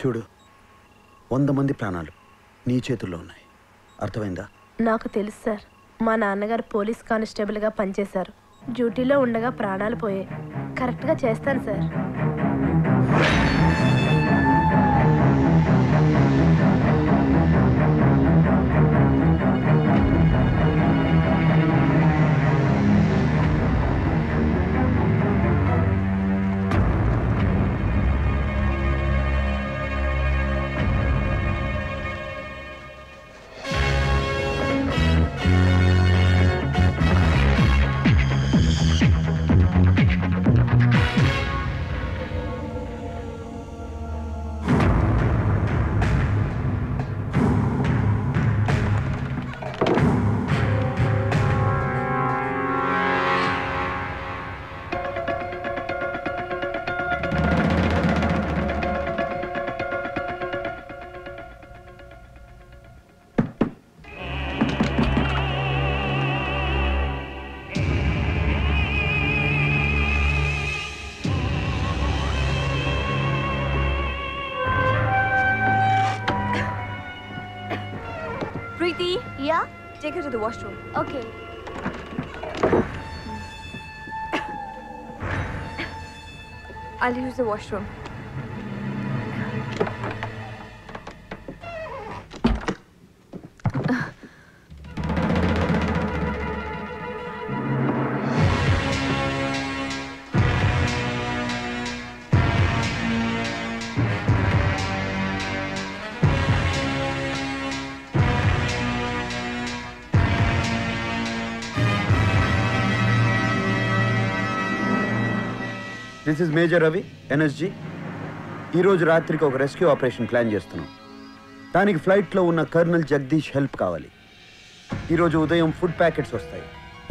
చూడు, 100 మంది ప్రాణాలు నీ చేతుల్లో ఉన్నాయి. అర్థమైందా? నాకు తెలుసు సార్. మా నాన్నగారు పోలీస్ కానిస్టేబుల్గా పనిచేశారు. డ్యూటీలో ఉండగా ప్రాణాలు పోయాయి. కరెక్ట్గా చేస్తాను sir. Preeti? Yeah? Take her to the washroom. Okay. I'll use the washroom. This is major Ravi, NSG. ఈరోజు రాత్రికి ఒక రెస్క్యూ ఆపరేషన్ ప్లాన్ చేస్తున్నాం. దానికి ఫ్లైట్లో ఉన్న కర్నల్ జగదీష్ హెల్ప్ కావాలి. ఈరోజు ఉదయం ఫుడ్ ప్యాకెట్స్ వస్తాయి.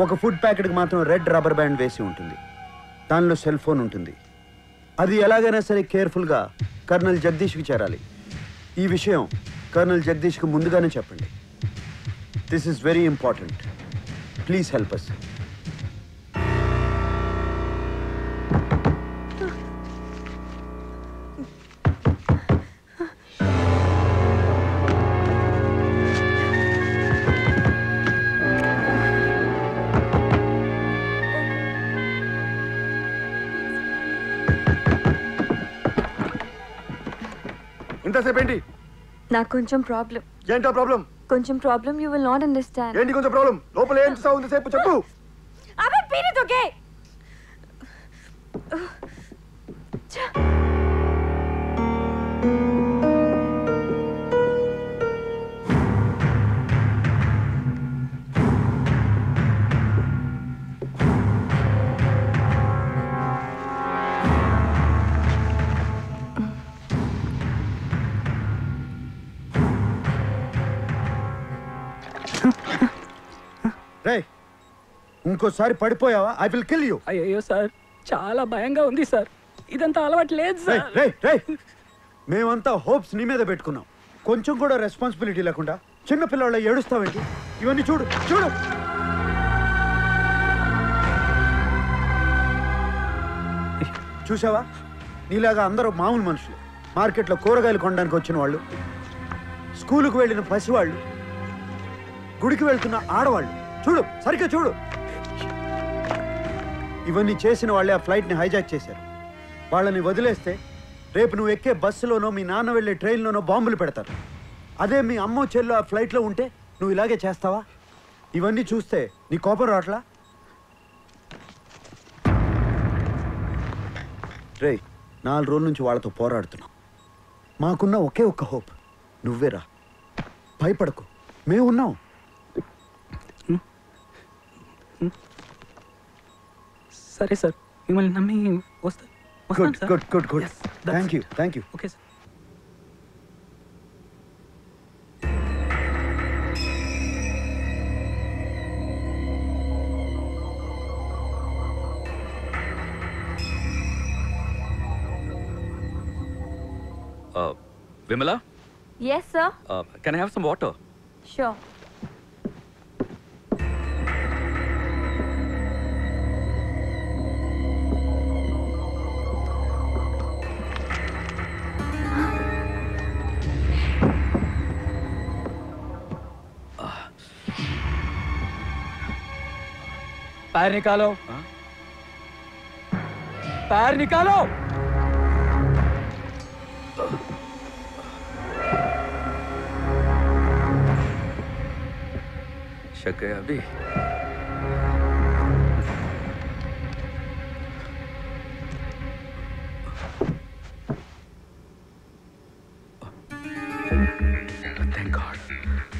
ఒక ఫుడ్ ప్యాకెట్కి మాత్రం రెడ్ రబ్బర్ బ్యాండ్ వేసి ఉంటుంది. దానిలో సెల్ ఫోన్ ఉంటుంది. అది ఎలాగైనా సరే కేర్ఫుల్గా కర్నల్ జగదీష్కి చేరాలి. ఈ విషయం కర్నల్ జగదీష్కి ముందుగానే చెప్పండి. This is very important. Please help us. ఎంతసేపు ఏంటి? నాకు కొంచెం ప్రాబ్లం. ఏంటో ప్రాబ్లం? కొంచెం problem, you will not understand. ఏంటి కొంచెం ప్రాబ్లం? లోపల ఏం చేస్తావు? ఇంతసేపు చెప్పు. అబే పీరిత్ ఓకే. రేయ్, ఇంకోసారి పడిపోయావా ఐ విల్ కిల్ యూ. అయ్యో సార్, చాలా భయంగా ఉంది సార్. ఇదంతా అలవాటు లేదు సార్. మేమంతా హోప్స్ నీ మీద పెట్టుకున్నాం. కొంచెం కూడా రెస్పాన్సిబిలిటీ లేకుండా చిన్న పిల్లల ఏడుస్తావేంటి? ఇవన్నీ చూడు చూడు. చూసావా, నీలాగా అందరూ మామూలు మనుషులు. మార్కెట్లో కూరగాయలు కొనడానికి వచ్చిన వాళ్ళు, స్కూలుకు వెళ్ళిన పసివాళ్ళు, గుడికి వెళ్తున్న ఆడవాళ్ళు. చూడు, సరిగ్గా చూడు. ఇవన్నీ చేసిన వాళ్ళే ఆ ఫ్లైట్ని హైజాక్ చేశారు. వాళ్ళని వదిలేస్తే రేపు నువ్వు ఎక్కే బస్సులోనో మీ నాన్న వెళ్ళే ట్రైన్లోనో బాంబులు పెడతారు. అదే మీ అమ్మో చెల్లు ఆ ఫ్లైట్లో ఉంటే నువ్వు ఇలాగే చేస్తావా? ఇవన్నీ చూస్తే నీ కోపం రావట్లా? రే, 4 రోజుల నుంచి వాళ్ళతో పోరాడుతున్నాం. మాకున్న ఒకే ఒక్క హోప్ నువ్వేరా. భయపడకు, మేమున్నాం. సరే సార్, మిమ్మల్ని నమ్మి వస్తాను. Good good good good. Thank you thank you. Okay sir. Vimala? Yes, sir. Can I have some water? Sure. पैर निकालो, पैर निकालो। शक है अभी। Thank God.